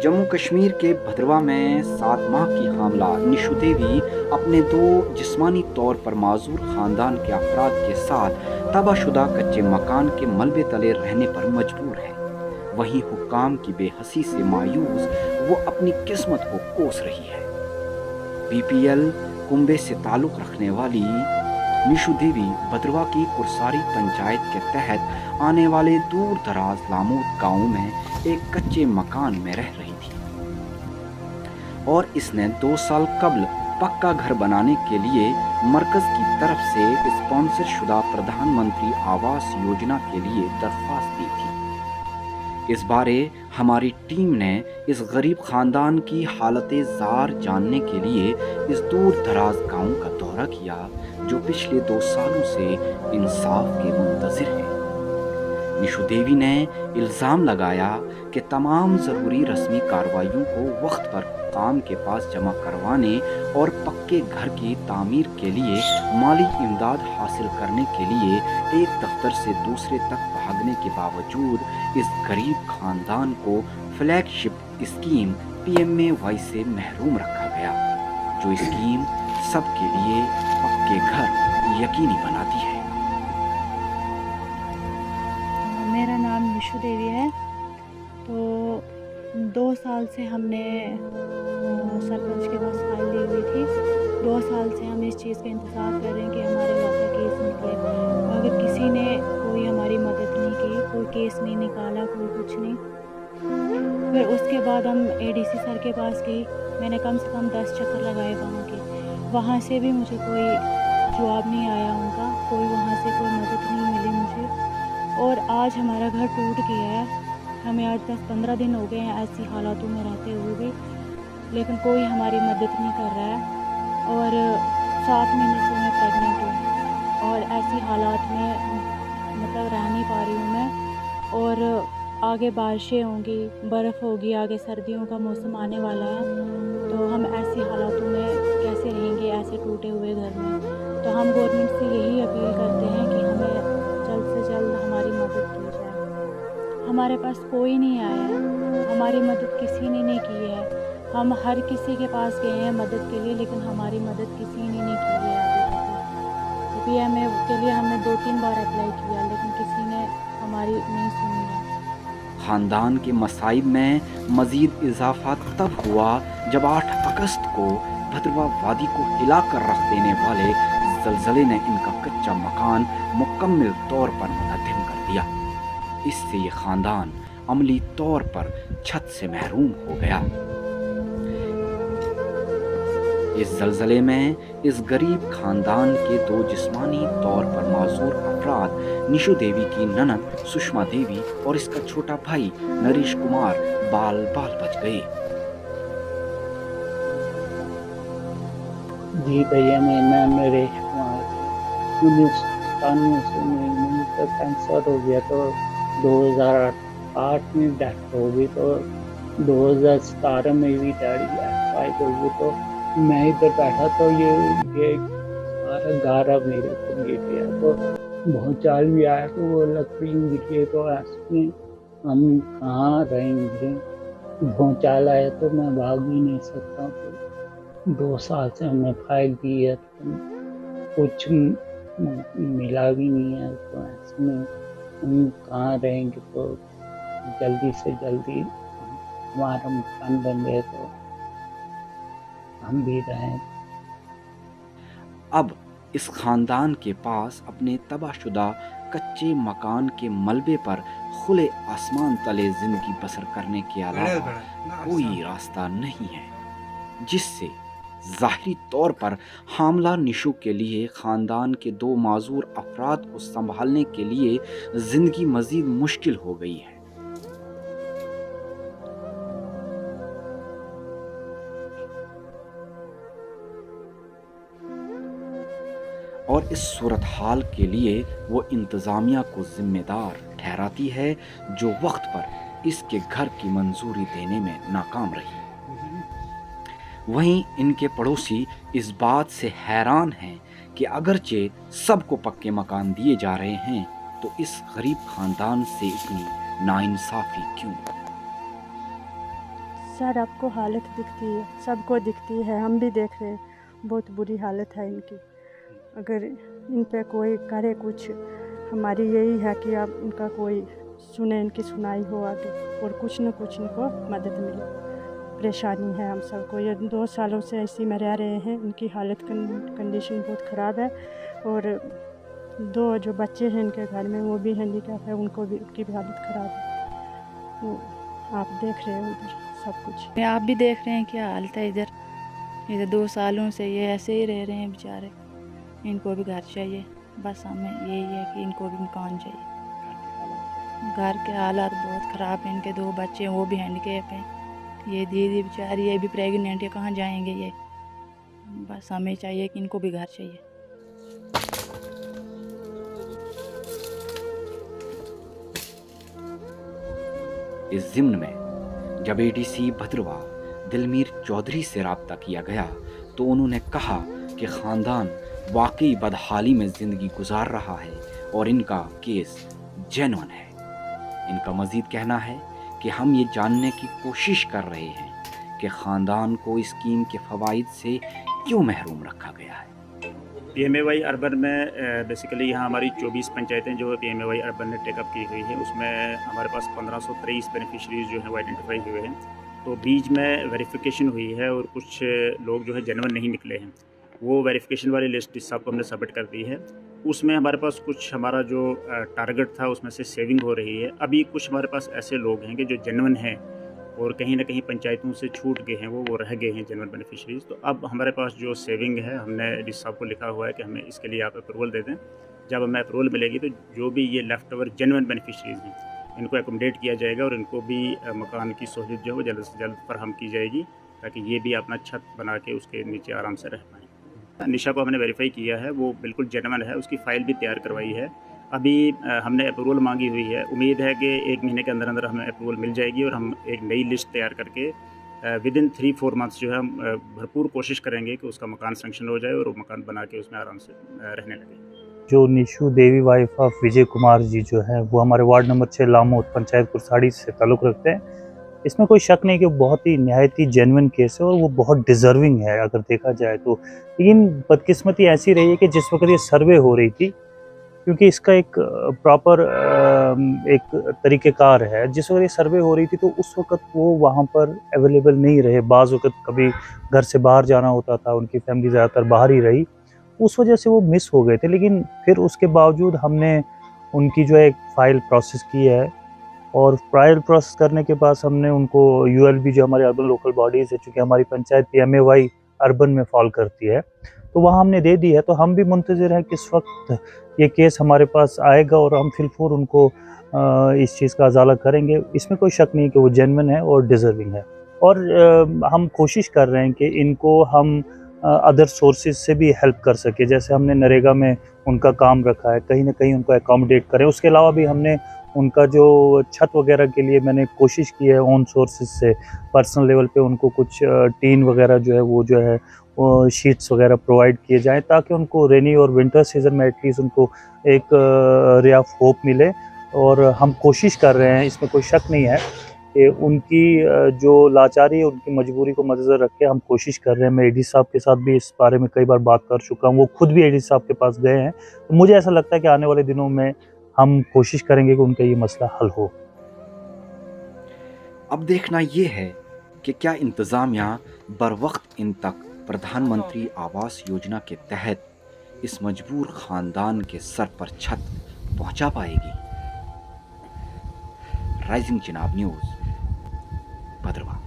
जम्मू कश्मीर के भद्रवा में 7 माह की हामला निशु देवी अपने 2 जिस्मानी तौर पर माजूर खानदान के अफराद के साथ तबाहशुदा कच्चे मकान के मलबे तले रहने पर मजबूर है। वहीं हुक्काम की बेहसी से मायूस वो अपनी किस्मत को कोस रही है। बीपीएल कुंबे से ताल्लुक रखने वाली निशु देवी भद्रवा की कुरसारी पंचायत के तहत आने वाले दूर दराज लामूद गांव में एक कच्चे मकान में रह रही थी और इसने 2 साल कबल पक्का घर बनाने के लिए मरकज की तरफ से स्पॉन्सर शुदा प्रधानमंत्री आवास योजना के लिए दरख्वास्त दी थी। इस बारे हमारी टीम ने इस गरीब खानदान की हालतें जार जानने के लिए इस दूर दराज गांव का दौरा किया जो पिछले 2 सालों से इंसाफ के मुंतजिर है। निशु देवी ने इल्ज़ाम लगाया कि तमाम ज़रूरी रस्मी कार्रवाइयों को वक्त पर हुक्काम के पास जमा करवाने और पक्के घर की तामीर के लिए माली इमदाद हासिल करने के लिए एक दफ्तर से दूसरे तक भागने के बावजूद इस गरीब खानदान को फ्लैगशिप स्कीम PMAY से महरूम रखा गया, जो स्कीम सबके लिए पक्के घर यकीनी बनाती है। मेरा नाम निशु देवी है। तो 2 साल से हमने सरपंच के पास फाइल दी हुई थी। 2 साल से हम इस चीज़ का इंतज़ार कर रहे हैं कि हमारे लॉ का केस निकले, मगर किसी ने कोई हमारी मदद नहीं की, कोई केस नहीं निकाला, कोई कुछ नहीं। फिर उसके बाद हम ADC सर के पास गई। मैंने कम से कम 10 चक्कर लगाए गाँव के, वहाँ से भी मुझे कोई जवाब नहीं आया उनका, कोई वहाँ से कोई मदद नहीं मिली मुझे। और आज हमारा घर टूट गया है। हमें आज 10-15 दिन हो गए हैं ऐसी हालातों में रहते हुए भी, लेकिन कोई हमारी मदद नहीं कर रहा है। और 7 महीने से मैं प्रेग्नेंट हूँ और ऐसी हालात में मतलब रह नहीं पा रही हूँ मैं। और आगे बारिशें होंगी, बर्फ़ होगी, आगे सर्दियों का मौसम आने वाला है, तो हम ऐसी हालातों में कैसे रहेंगे ऐसे टूटे हुए घर में। तो हम गवर्नमेंट से यही अपील करते हैं कि हमें जल्द से जल्द हमारी मदद की जाए। हमारे पास कोई नहीं आया है, हमारी मदद किसी ने नहीं की है। हम हर किसी के पास गए हैं मदद के लिए, लेकिन हमारी मदद किसी ने नहीं की है अभी तक। PMA के लिए हमने 2-3 बार अप्लाई किया, लेकिन किसी ने हमारी नहीं सुनी है। खानदान के मसाइब में मज़ीद इजाफा तब हुआ जब 8 अगस्त को भद्रवा वादी को हिलाकर रख देने वाले ज़लज़ले ने इनका कच्चा मकान मुकम्मल तौर पर मुनहदम कर दिया। इससे ये खानदान अमली तौर पर छत से महरूम हो गया। इस ज़लज़ले में इस गरीब खानदान के 2 जिस्मानी तौर पर माजूर अफराद निशु देवी की ननद सुषमा देवी और इसका छोटा भाई नरेश कुमार बाल बाल बच गए। जी भैया, मेरा नाम नरेश कुमार है। 1997 से मैंने तो कैंसर हो गया, तो 2008 में डेथ हो गई, तो 2017 में भी डैडी एक्सपायर हो गई। तो मैं इधर बैठा तो ये सारा गारा मेरे ऊपर गिर गया, तो भूचाल भी आया, तो वो लकड़ी गिर गई। तो ऐसे में हम कहाँ रहेंगे? भूचाल आया तो मैं भाग भी नहीं सकता। तो 2 साल से हमने फाइल दी है, तो कुछ मिला भी नहीं है। तो ऐसे में हम कहाँ रहेंगे? तो जल्दी से जल्दी हमारा मकान बन जाए तो हम भी रहें। अब इस खानदान के पास अपने तबाहशुदा कच्चे मकान के मलबे पर खुले आसमान तले जिंदगी बसर करने के अलावा कोई रास्ता नहीं है, जिससे ज़ाहिरी तौर पर हामला निशु के लिए खानदान के 2 माजूर अफराद को संभालने के लिए जिंदगी मजीद मुश्किल हो गई है। और इस सूरत हाल के लिए वो इंतज़ामिया को जिम्मेदार ठहराती है जो वक्त पर इसके घर की मंजूरी देने में नाकाम रही। वहीं इनके पड़ोसी इस बात से हैरान हैं कि अगरचे सबको पक्के मकान दिए जा रहे हैं, तो इस गरीब खानदान से इतनी नाइंसाफ़ी क्यों? सर आपको हालत दिखती है, सबको दिखती है, हम भी देख रहे हैं, बहुत बुरी हालत है इनकी। अगर इन पे कोई करे कुछ, हमारी यही है कि अब इनका कोई सुने, इनकी सुनाई हो आगे और कुछ न कुछ इनको मदद मिले। परेशानी है हम सबको, ये 2 सालों से इसी में रह रहे हैं, इनकी हालत कंडीशन बहुत ख़राब है। और 2 जो बच्चे हैं इनके घर में वो भी हैंडीकैप है, उनकी भी हालत ख़राब है। तो आप देख रहे हो इधर सब कुछ, आप भी देख रहे हैं क्या हालत है इधर 2 सालों से ये ऐसे ही रह रहे हैं बेचारे। इनको भी घर चाहिए, बस हमें यही है कि इनको भी मकान चाहिए। घर के हालात बहुत ख़राब हैं, इनके 2 बच्चे हैं वो भी हैंडीकैप हैं, ये दीदी बेचारी ये भी प्रेग्नेंट है, कहाँ जाएंगे ये। बस हमें चाहिए कि इनको भी घर चाहिए। इस ज़िम्न में जब एडीसी भद्रवाह दिलमीर चौधरी से रब्ता किया गया तो उन्होंने कहा कि ख़ानदान वाकई बदहाली में ज़िंदगी गुजार रहा है और इनका केस जेन्युइन है। इनका मज़ीद कहना है कि हम ये जानने की कोशिश कर रहे हैं कि ख़ानदान को इस स्कीम के फ़वाइद से क्यों महरूम रखा गया है। PMAY अर्बन में बेसिकली यहाँ हमारी 24 पंचायतें जो PMAY अर्बन ने टेकअप की हुई है, उसमें हमारे पास 1523 बेनिफिशरीज जो हैं वो आइडेंटिफाई हुए हैं। तो बीच में वेरिफिकेशन हुई है और कुछ लोग जो है जेन्युइन नहीं निकले हैं। वो वेरिफिकेशन वाली लिस्ट इस सबको हमने सबमिट कर दी है। उसमें हमारे पास कुछ हमारा जो टारगेट था उसमें से सेविंग हो रही है। अभी कुछ हमारे पास ऐसे लोग हैं कि जो जेन्युइन हैं और कहीं ना कहीं पंचायतों से छूट गए हैं, वो रह गए हैं जेन्युइन बेनिफिशरीज। तो अब हमारे पास जो सेविंग है, हमने डी साहब को लिखा हुआ है कि हमें इसके लिए आप अप्रूवल दे दें। जब हमें अप्रूवल मिलेगी तो जो भी ये लेफ़्ट ओवर जेन्युइन बेनिफिशरीज हैं इनको एकोमोडेट किया जाएगा और इनको भी मकान की सहूलियत जो है वो जल्द से जल्द फराहम की जाएगी, ताकि ये भी अपना छत बना के उसके नीचे आराम से रह पाएँ। निशा को हमने वेरीफाई किया है, वो बिल्कुल जेन्युइन है, उसकी फ़ाइल भी तैयार करवाई है। अभी हमने अप्रूवल मांगी हुई है, उम्मीद है कि 1 महीने के अंदर अंदर हमें अप्रूवल मिल जाएगी और हम एक नई लिस्ट तैयार करके विदिन 3-4 मंथ्स जो है हम भरपूर कोशिश करेंगे कि उसका मकान सैंक्शन हो जाए और वो मकान बना के उसमें आराम से रहने लगे। जो निशु देवी वाइफ ऑफ विजय कुमार जी जो है वो हमारे वार्ड नंबर 6 लामोद पंचायत कुरसाड़ी से ताल्लुक़ रखते हैं। इसमें कोई शक नहीं कि बहुत ही नहायत ही जेन्युइन केस है और वो बहुत डिज़र्विंग है अगर देखा जाए तो। लेकिन बदकिस्मती ऐसी रही है कि जिस वक्त ये सर्वे हो रही थी, क्योंकि इसका एक प्रॉपर एक तरीक़ेकार है, जिस वक्त ये सर्वे हो रही थी तो उस वक्त वो वहाँ पर अवेलेबल नहीं रहे। बाज़ वक़्त कभी घर से बाहर जाना होता था, उनकी फैमिली ज़्यादातर बाहर ही रही, उस वजह से वो मिस हो गए थे। लेकिन फिर उसके बावजूद हमने उनकी जो है एक फ़ाइल प्रोसेस की है और फ़ाइल प्रोसेस करने के बाद हमने उनको ULB जो हमारी अर्बन लोकल बॉडीज़ है, चूँकि हमारी पंचायत PMAY अर्बन में फ़ॉल करती है, तो वहाँ हमने दे दी है। तो हम भी मुंतज़िर हैं किस वक्त ये केस हमारे पास आएगा और हम फिलफूर उनको इस चीज़ का अज़ाला करेंगे। इसमें कोई शक नहीं कि वो जेन्युइन है और डिज़र्विंग है। और हम कोशिश कर रहे हैं कि इनको हम अदर सोर्सेज से भी हेल्प कर सके, जैसे हमने नरेगा में उनका काम रखा है, कहीं ना कहीं उनको एकोमोडेट करें। उसके अलावा भी हमने उनका जो छत वगैरह के लिए मैंने कोशिश की है ऑन सोर्सेज से पर्सनल लेवल पे उनको कुछ टीन वगैरह जो है वो शीट्स वगैरह प्रोवाइड किए जाएं, ताकि उनको रेनी और विंटर सीज़न में एटलीस्ट उनको एक रे ऑफ होप मिले। और हम कोशिश कर रहे हैं, इसमें कोई शक नहीं है कि उनकी जो लाचारी है, उनकी मजबूरी को मद्देनज़र रख के हम कोशिश कर रहे हैं। मैं AD साहब के साथ भी इस बारे में कई बार बात कर चुका हूँ, वो खुद भी AD साहब के पास गए हैं। तो मुझे ऐसा लगता है कि आने वाले दिनों में हम कोशिश करेंगे कि उनका ये मसला हल हो। अब देखना ये है कि क्या इंतज़ामिया बरवक्त इन तक प्रधानमंत्री आवास योजना के तहत इस मजबूर ख़ानदान के सर पर छत पहुंचा पाएगी। Rising Chenab news, Bhaderwah.